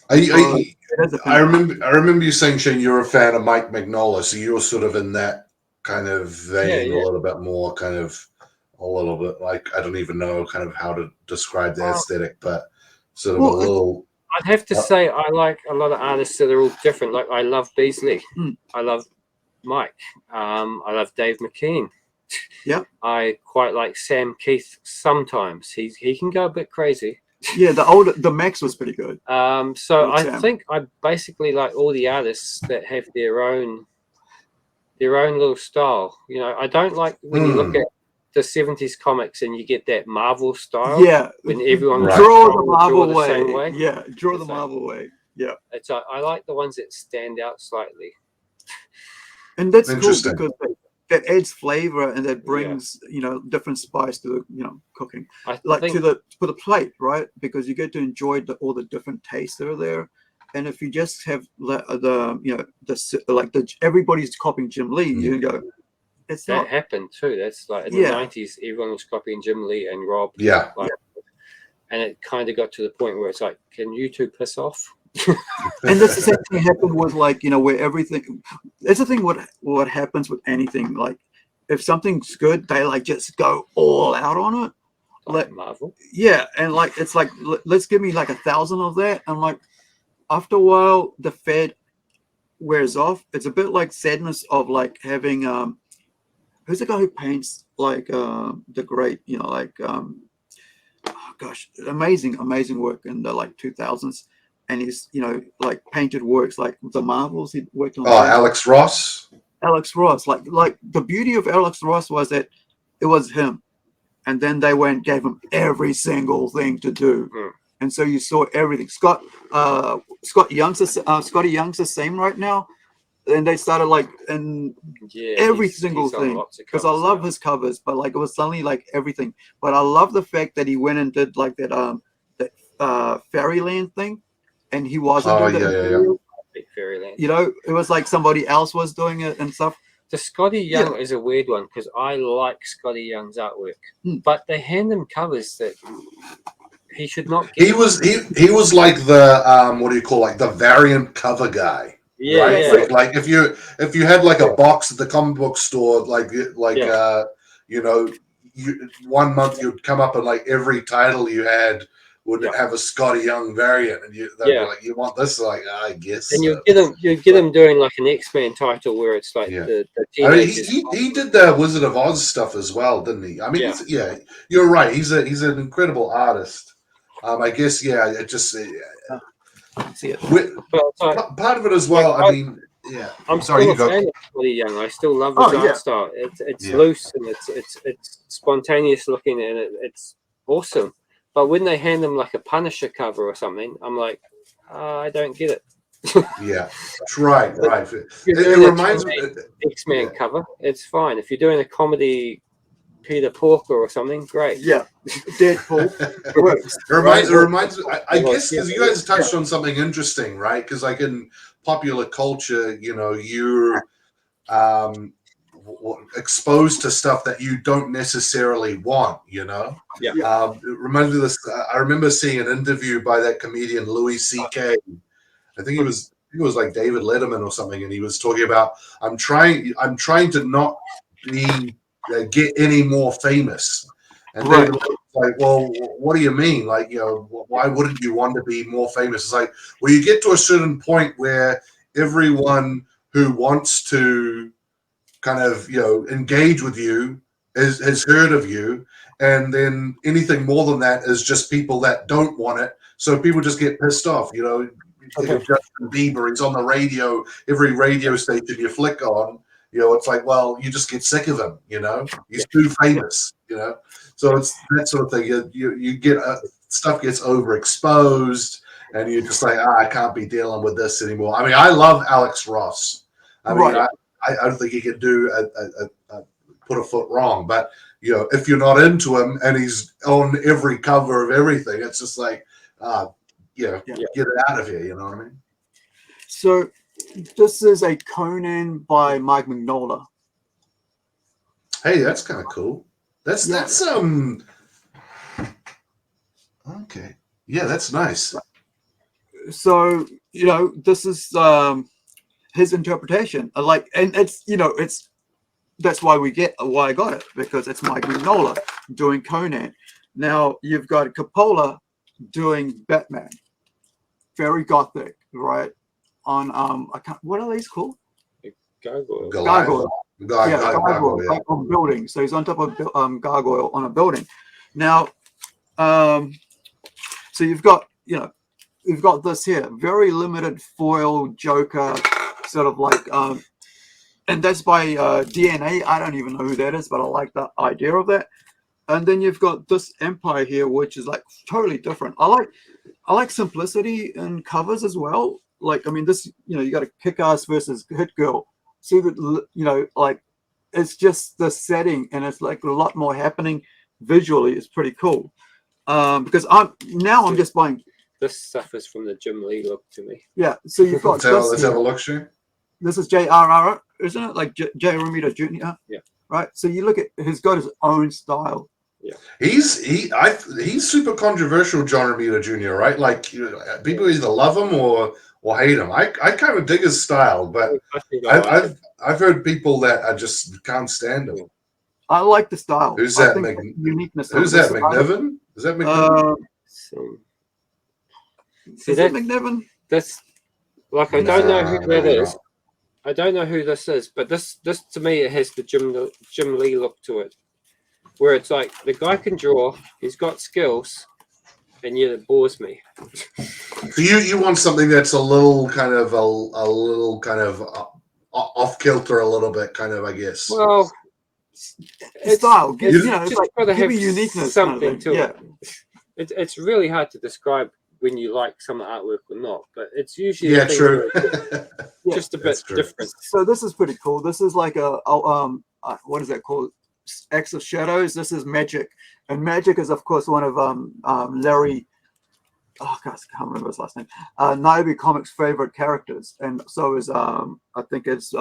So I, it is a I thing. remember you saying, Shane, you're a fan of Mike Mignola, so you're sort of in that kind of Yeah, vein, a yeah. little bit more, kind of a little bit like I don't even know kind of how to describe the aesthetic, but sort of a Well, little. I'd have to say I like a lot of artists that are all different. Like I love Beasley. Mm. I love Mike. I love Dave McKean. Yeah. I quite like Sam Keith sometimes. He can go a bit crazy. yeah, the Max was pretty good. So Like I Sam. think I basically like all the artists that have their own little style. You know, I don't like when you look at the 70s comics and you get that Marvel style. Yeah, When everyone was Right. draw trying the to Marvel the way. same way. Yeah, draw the The same. Marvel way. Yeah, It's I like the ones that stand out slightly. and that's cool Interesting. because that adds flavor and that brings different spice to the cooking, I like think to the plate, right? Because you get to enjoy all the different tastes that are there. And if you just have everybody's copying Jim Lee, you go, it's that not. happened too. That's like in the Yeah. 90s, everyone was copying Jim Lee and Rob. Yeah. Like, and it kind of got to the point where it's like, can you two piss off? And that's the same thing happened with where everything. That's the thing. What happens with anything, like if something's good, they just go all out on it. Like Marvel. Yeah, and it's like let's give me 1,000 of that. And after a while, the fad wears off. It's a bit like sadness of having who's the guy who paints the great oh gosh, amazing work in the 2000s. And he's painted works like the Marvels. He worked on. Oh, Alex Ross. Alex Ross, like the beauty of Alex Ross was that it was him, and then they gave him every single thing to do, and so you saw everything. Scotty Young's the same right now, and they started every single thing because I love his covers, but it was suddenly everything. But I love the fact that he went and did that Fairyland thing. And he wasn't doing that. Fairyland. It was like somebody else was doing it and stuff. The Scotty Young is a weird one because I like Scotty Young's artwork, but they hand him covers that he should not get. He was like the what do you call the variant cover guy. Yeah, right? yeah. Like if you had a box at the comic book store, one month you'd come up and every title you had would have a Scotty Young variant, and they'd be like, "You want this?" I guess. And you get him doing an X-Men title where it's the teenagers. He did the Wizard of Oz stuff as well, didn't he? I mean, you're right. He's an incredible artist. I guess, it just see it. Part of it as well. I mean, I'm still a fan of Scotty Young. I still love his art style. It's loose and it's spontaneous looking and it's awesome. But when they hand them a Punisher cover or something, I'm like, I don't get it. Yeah, right. It reminds me X-Men cover. It's fine. If you're doing a comedy, Peter Porker or something, great. Yeah, Deadpool. It reminds me. I guess because you guys touched on something interesting, right? Because in popular culture, you're exposed to stuff that you don't necessarily want. Yeah. It reminds me of this. I remember seeing an interview by that comedian Louis C.K. I think it was like David Letterman or something, and he was talking about I'm trying to not get any more famous. And David was like, well, what do you mean? Why wouldn't you want to be more famous? It's like, well, you get to a certain point where everyone who wants to kind of engage with you has heard of you, and then anything more than that is just people that don't want it. So people just get pissed off. Think of Justin Bieber. He's on the radio, every radio station you flick on. It's like, well, you just get sick of him. He's too famous. So it's that sort of thing. You get stuff gets overexposed, and you're just like, I can't be dealing with this anymore. I mean, I love Alex Ross. I mean, I don't think he can do put a foot wrong. But if you're not into him and he's on every cover of everything, it's just like, get it out of here. You know what I mean? So this is a Conan by Mike Mignola. Hey, that's kind of cool. That's okay. Yeah, that's nice. so this is his interpretation. And it's it's that's why I got it, because it's Mike Mignola doing Conan. Now you've got Coppola doing Batman, very gothic, right? On what are these called? Gargoyle. Gargoyle. Gargoyle, yeah. Like on building. So he's on top of gargoyle on a building. Now, so you've got this here, very limited foil Joker, sort of like and that's by DNA. I don't even know who that is, but I like the idea of that. And then you've got this Empire here, which is like totally different. I like simplicity in covers as well. Like, I mean, this, you got a Kick-Ass versus Hit Girl. See that, like, it's just the setting, and it's like a lot more happening visually. It's pretty cool. Because I'm just buying. This suffers from the Jim Lee look to me. Yeah. So you've got let's have a look, Shane. This is J.R.R., isn't it? Like J. Romita Jr. Yeah. Right. So you look at, he's got his own style. Yeah. He's super controversial, John Romita Jr., right? Like, people either love him or hate him. I kind of dig his style, but I've heard people that I just can't stand him. I like the style. Who's that? Uniqueness. Who's that? McNiven? Is that McNiven? Is that McNiven? That's like, I don't know who that is. I don't know who this is, but this to me, it has the Jim Lee look to it, where it's like the guy can draw, he's got skills, and yet it bores me. So you want something that's a little kind of off kilter, a little bit, kind of, I guess. Well, it's style. It's like, got to have uniqueness, something to it. It's really hard to describe when you like some artwork or not, but it's usually true. Just a bit different. So this is pretty cool. This is like a what is that called? X of Shadows. This is Magic, and Magic is of course one of Larry. Oh gosh, I can't remember his last name. Nairobi Comics' favorite characters, and so is I think it's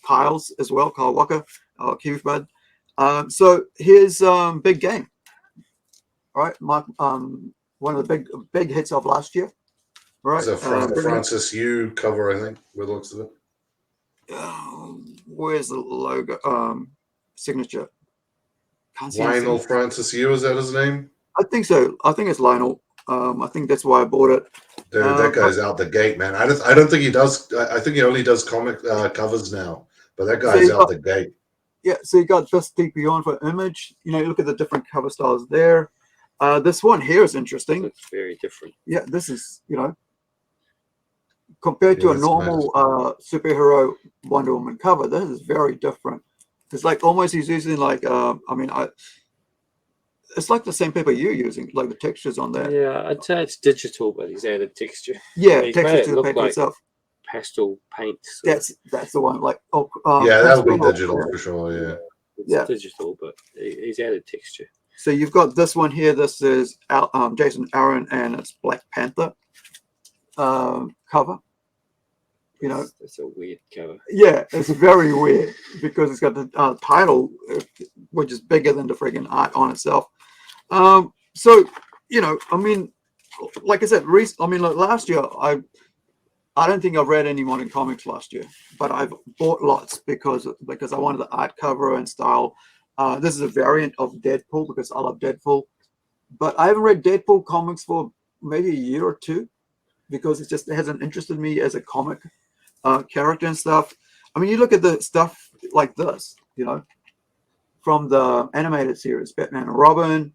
Kyle's as well. Kyle Walker, Kiwi Bud. So here's Big Game. All right, Mark. One of the big hits of last year, right? It's a Francis Yu cover, I think, with the looks of it. Where's the logo? Signature. Lionel Francis Yu, is that his name? I think so. I think it's Lionel. I think that's why I bought it. Dude, that guy's out the gate, man. I don't think he does. I think he only does comic covers now, but that guy's out the gate. Yeah, so you got just DP on for Image. You look at the different cover styles there. This one here is interesting. It's very different. Yeah, this is, compared to a normal superhero Wonder Woman cover, this is very different. It's like almost he's using like, it's like the same paper you're using, like the textures on there. Yeah, I'd say it's digital, but he's added texture. Yeah, texture to the paper itself. Pastel paint. That's the one. Like that'll be digital for sure. Yeah, it's digital, but he's added texture. So you've got this one here. This is Jason Aaron, and it's Black Panther cover. It's a weird cover. Yeah, it's very weird because it's got the title, which is bigger than the friggin' art on itself. So I mean, like I said, like last year, I don't think I've read any modern comics last year, but I've bought lots because I wanted the art cover and style. This is a variant of Deadpool because I love Deadpool, but I haven't read Deadpool comics for maybe a year or two because it hasn't interested me as a comic character and stuff. I mean, you look at the stuff like this, from the animated series, Batman and Robin.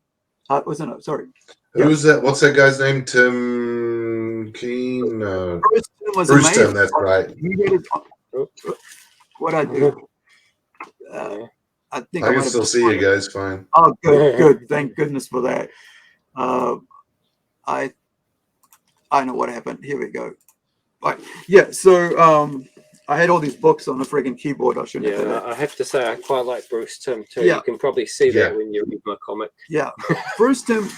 Wasn't it? Sorry. Who's that? What's that guy's name? Tim Keen? Bruce Timm, that's right. What I do? I think I can still see you guys fine. Oh, good. Thank goodness for that. I know what happened. Here we go. Right. Yeah. So I had all these books on a friggin' keyboard. I have to say I quite like Bruce Timm too. Yeah. You can probably see that when you read my comic. Yeah, Bruce Timm.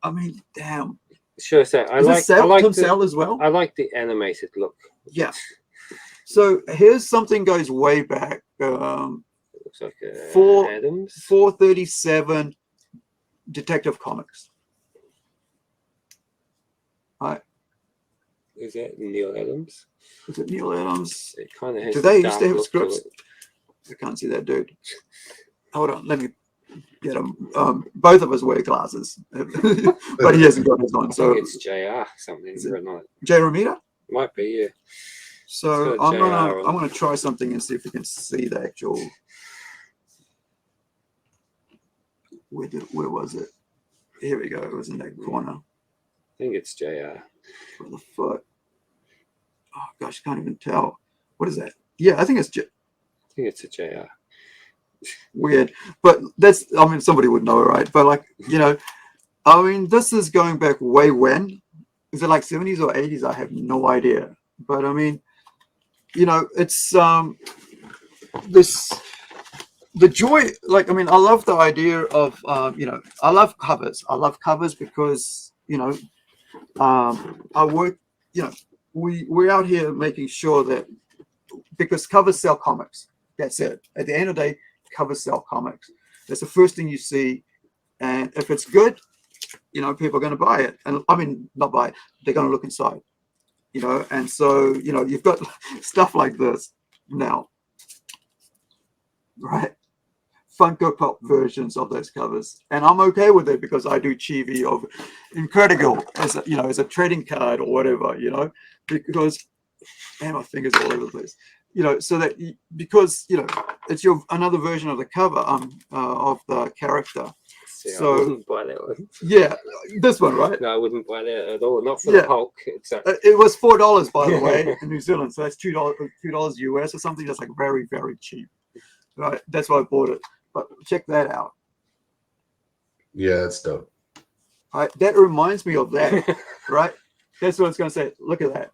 I mean, damn. Sure, so I like Tim Sale as well. I like the animated look. Yeah. So here's something goes way back. Looks like Adams. 437 Detective Comics. All right. Is that Neil Adams? Is it Neil Adams? It kind of has. Do a they dark used to have look scripts? it. I can't see that dude. Hold on, let me get him. Both of us wear glasses, but he hasn't got his on. I So think it's JR something written on it. Jay Romita. Might be, yeah. So It's got I'm JR gonna try something and see if we can see the actual. Where was it? Here we go. It was in that corner. I think it's JR. Where the fuck? Oh gosh, I can't even tell. What is that? Yeah, I think it's I think it's a JR. weird, but that's, I mean, somebody would know, right? But like, you know, I mean, this is going back way when? Is it like 70s or 80s? I have no idea. But I mean, you know, it's this the joy, like, I mean, I love the idea of you know, I love covers. I love covers because, you know, I work, you know, we're out here making sure that, because covers sell comics. That's it. At the end of the day, covers sell comics. That's the first thing you see. And if it's good, you know, people are going to buy it. And I mean, not buy it, they're going to look inside, you know. And so, you know, you've got stuff like this now, right? Funko Pop versions of those covers. And I'm okay with it because I do Kiwi of Incredi-Girl as a, you know, as a trading card or whatever, you know, because, man, my fingers all over the place. You know, so that because, you know, it's your another version of the cover of the character. See, So I wouldn't buy that one. Yeah, this one, right? No, I wouldn't buy that at all. Not for Yeah. the Hulk. It's It was $4, by the way, in New Zealand. So that's $2 US or something. That's like very, very cheap. Right? That's why I bought it. But check that out. Yeah, it's dope. Right? That reminds me of that. Right? That's what I was going to say. Look at that.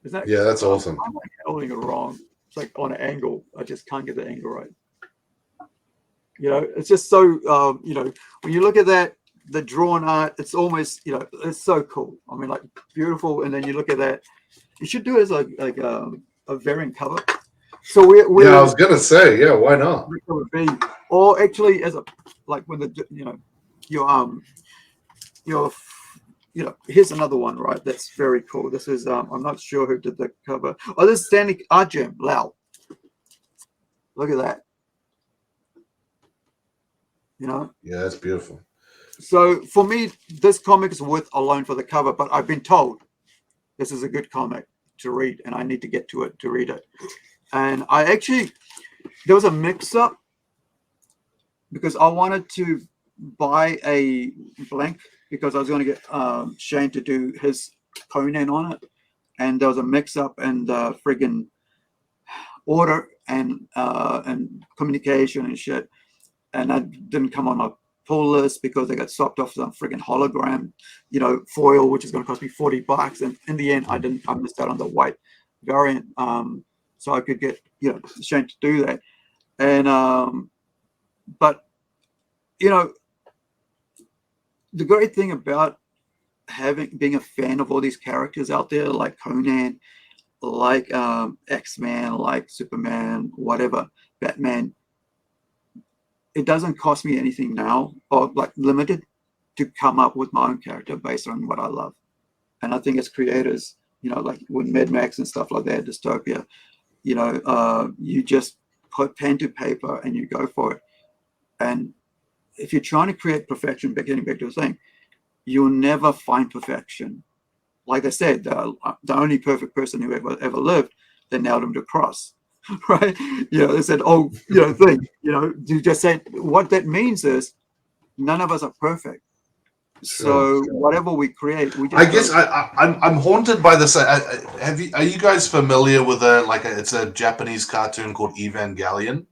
Isn't that, yeah, that's awesome. I'm like holding it wrong. It's like on an angle. I just can't get the angle right. You know, it's just so, you know, when you look at that, the drawn art, it's almost, you know, it's so cool. I mean, like, beautiful. And then you look at that. You should do it as like a variant cover. So we're yeah, I was gonna say, yeah, why not? Or actually, as a, like, when the, you know, your you know, here's another one, right? That's very cool. This is I'm not sure who did the cover. Oh, this is Stanley Art Jam Lau. Look at that. You know? Yeah, that's beautiful. So for me, this comic is worth alone for the cover, but I've been told this is a good comic to read, and I need to get to it to read it. And I actually, there was a mix-up because I wanted to buy a blank because I was going to get Shane to do his Conan on it, and there was a mix-up and friggin' order and communication and shit, and I didn't come on my pull list because they got swapped off some friggin' hologram, you know, foil, which is going to cost me $40, and in the end, I missed out on the white variant, so I could get, you know, Shane to do that, and but you know, the great thing about being a fan of all these characters out there, like Conan, like X-Men, like Superman, whatever, Batman, it doesn't cost me anything now, or like limited, to come up with my own character based on what I love. And I think as creators, you know, like with Mad Max and stuff like that, Dystopia, you know, you just put pen to paper and you go for it. And if you're trying to create perfection, getting back to the thing, you'll never find perfection. Like I said, the only perfect person who ever lived, they nailed him to a cross, right? You know, they said, oh, you know, thing, you know, you just said what that means is none of us are perfect. So whatever we create, we just. I guess I'm haunted by this. Are you guys familiar with it's a Japanese cartoon called Evangelion?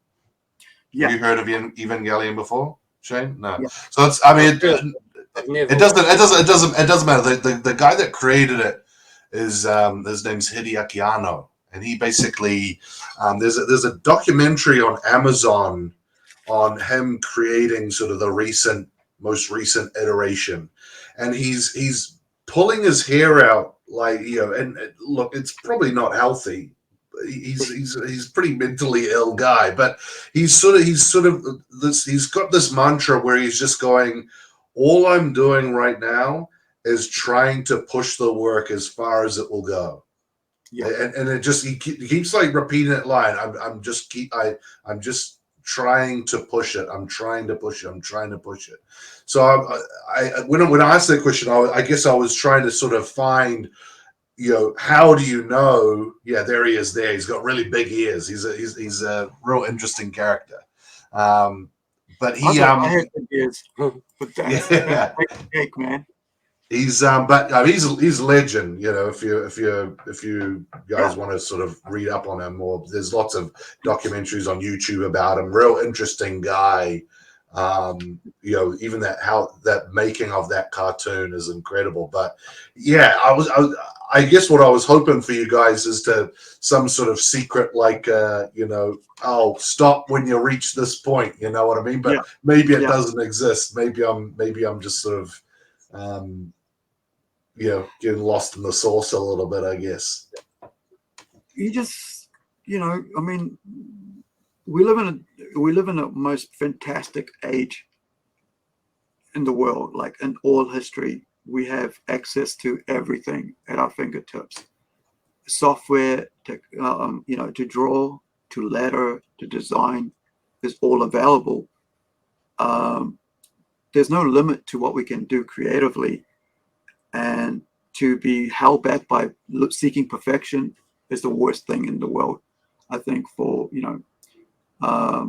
Yeah. Have you heard of Evangelion before, Shane? No. Yeah. So it's, I mean, it doesn't matter. The guy that created it is his name's Hideaki Anno, and he basically there's a documentary on Amazon on him creating sort of the most recent iteration, and he's pulling his hair out, like, you know, and look, it's probably not healthy. He's pretty mentally ill guy, but he's got this mantra where he's just going, all I'm doing right now is trying to push the work as far as it will go. Yeah. And it just he keeps like repeating that line. I'm just trying to push it. I'm trying to push it. I'm trying to push it. So when I asked that question, I guess I was trying to sort of find, you know, how do you know? Yeah, there he is. There, he's got really big ears. He's a real interesting character. But he I had big ears, but that's cake, man. He's but he's legend. You know, if you guys want to sort of read up on him more, there's lots of documentaries on YouTube about him. Real interesting guy. You know, even that making of that cartoon is incredible. But yeah, I guess what I was hoping for you guys is to some sort of secret, like you know, oh, stop when you reach this point. You know what I mean? But maybe it doesn't exist. Maybe I'm just sort of you know, getting lost in the sauce a little bit, I guess. You just, you know, I mean, we live in a most fantastic age in the world. Like in all history, we have access to everything at our fingertips. Software, you know, to draw, to letter, to design is all available. There's no limit to what we can do creatively. And to be held back by seeking perfection is the worst thing in the world, I think, for, you know, I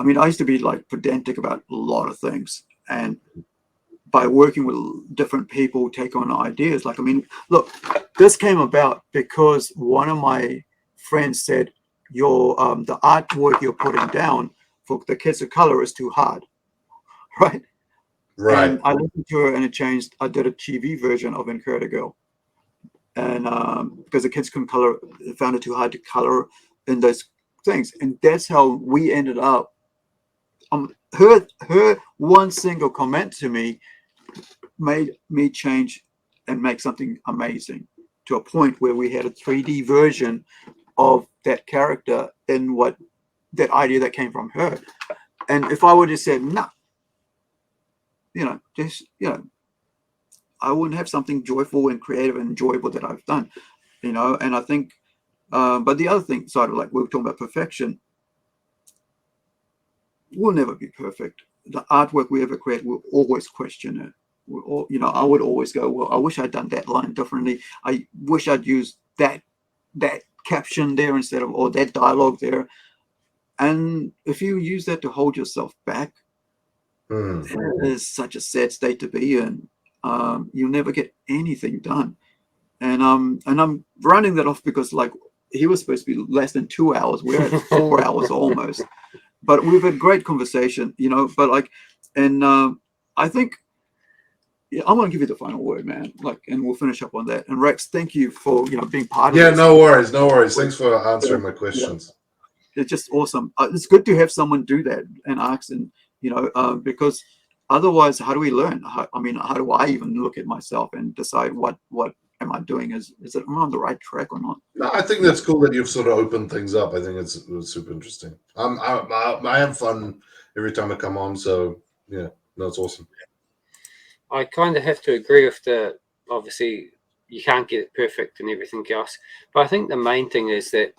mean, I used to be like pedantic about a lot of things. And by working with different people, take on ideas. Like, I mean, look, this came about because one of my friends said, the artwork you're putting down for the kids of color is too hard, right? Right. And I listened to her, and it changed. I did a TV version of Incredi-Girl, and because the kids couldn't color, found it too hard to color in those things, and that's how we ended up. Her one single comment to me made me change and make something amazing, to a point where we had a 3D version of that character in that idea that came from her. And if I would have said no, you know, just, you know, I wouldn't have something joyful and creative and enjoyable that I've done, you know. And I think, but the other thing, sort of like we were talking about perfection, we'll never be perfect. The artwork we ever create, we'll always question it. You know, I would always go, well, I wish I'd done that line differently. I wish I'd used that caption there instead of, or that dialogue there. And if you use that to hold yourself back, it is such a sad state to be in. You'll never get anything done. And I'm running that off because, like, he was supposed to be less than 2 hours. We're at 4 hours almost. But we've had great conversation, you know. But like, and I think, yeah, I'm gonna give you the final word, man. Like, and we'll finish up on that. And Rex, thank you for, you know, being part of this. this. No worries. Thanks for answering my questions. Yeah. It's just awesome. It's good to have someone do that and ask, and you know, because otherwise, how do we learn? How do I even look at myself and decide what am I doing? Is it, am I on the right track or not? No, I think that's cool that you've sort of opened things up. I think it's super interesting. I have fun every time I come on. So yeah, no, it's awesome. I kind of have to agree with obviously you can't get it perfect and everything else. But I think the main thing is that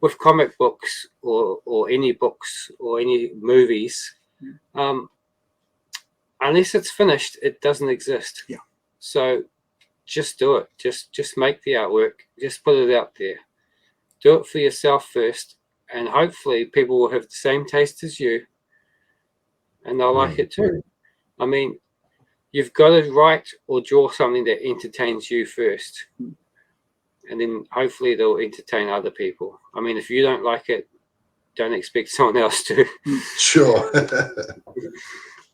with comic books or any books or any movies, unless it's finished, it doesn't exist. Yeah. So just do it. Just make the artwork. Just put it out there. Do it for yourself first, and hopefully people will have the same taste as you, and they'll like it too. I mean, you've got to write or draw something that entertains you first, and then hopefully they'll entertain other people. I mean, if you don't like it, don't expect someone else to. Sure.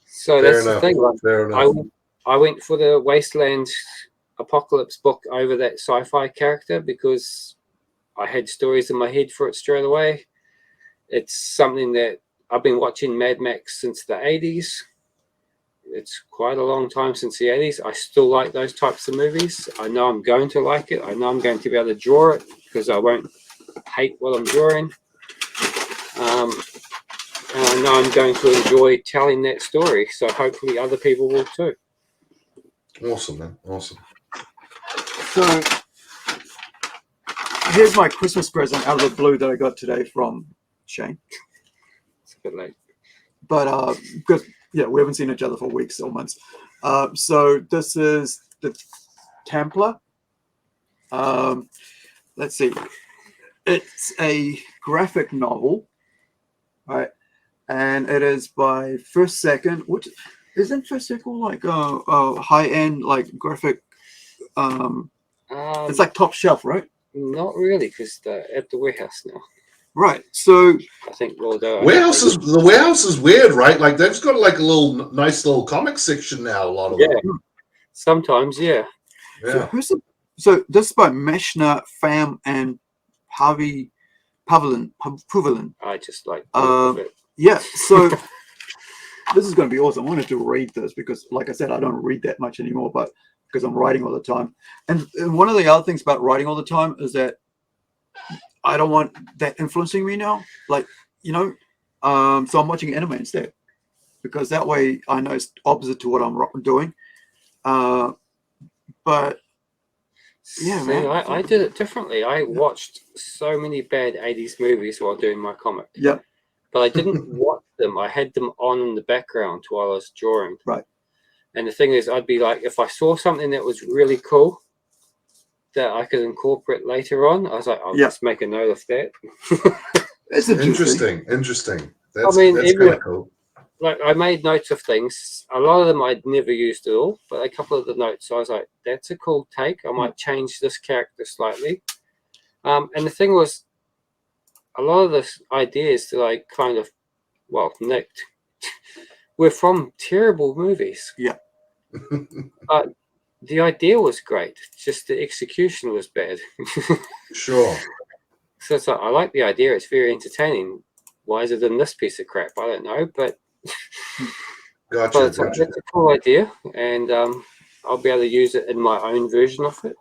So Fair that's enough. the thing. Fair enough. I went for the Wasteland Apocalypse book over that sci-fi character because I had stories in my head for it straight away. It's something that I've been watching Mad Max since the 80s. It's quite a long time since the 80s. I still like those types of movies. I know I'm going to like it. I know I'm going to be able to draw it because I won't hate what I'm drawing. And I know I'm going to enjoy telling that story. So hopefully other people will too. Awesome, man. Awesome. So here's my Christmas present out of the blue that I got today from Shane. It's a bit late. But because yeah, we haven't seen each other for weeks or months. So this is the Templar. Let's see. It's a graphic novel, right? And it is by First Second, which isn't First Second like high end like graphic. It's like top shelf, right? Not really, because they're at the warehouse now. Right. So I think the warehouse is weird, right? Like they've got like a nice little comic section now. A lot of them. Sometimes, yeah. Yeah. So this is by Meshna, Pham, and Pavlin. I just like yeah. So this is going to be awesome. I wanted to read this because, like I said, I don't read that much anymore, but because I'm writing all the time. And one of the other things about writing all the time is that I don't want that influencing me now. Like, you know, so I'm watching anime instead because that way I know it's opposite to what I'm doing. But yeah, man. I did it differently. I watched so many bad 80s movies while doing my comic. Yeah. But I didn't watch them. I had them on in the background while I was drawing. Right. And the thing is, I'd be like, if I saw something that was really cool that I could incorporate later on, I was like, I'll just make a note of that. It's interesting. That's kind of cool. Like I made notes of things. A lot of them I'd never used at all, but a couple of the notes I was like, that's a cool take. I might change this character slightly. And the thing was, a lot of the ideas that I kind of, nicked were from terrible movies. Yeah. But the idea was great. Just the execution was bad. Sure. So it's like, I like the idea. It's very entertaining. Why is it in this piece of crap? I don't know, but gotcha. That's a cool idea, and I'll be able to use it in my own version of it.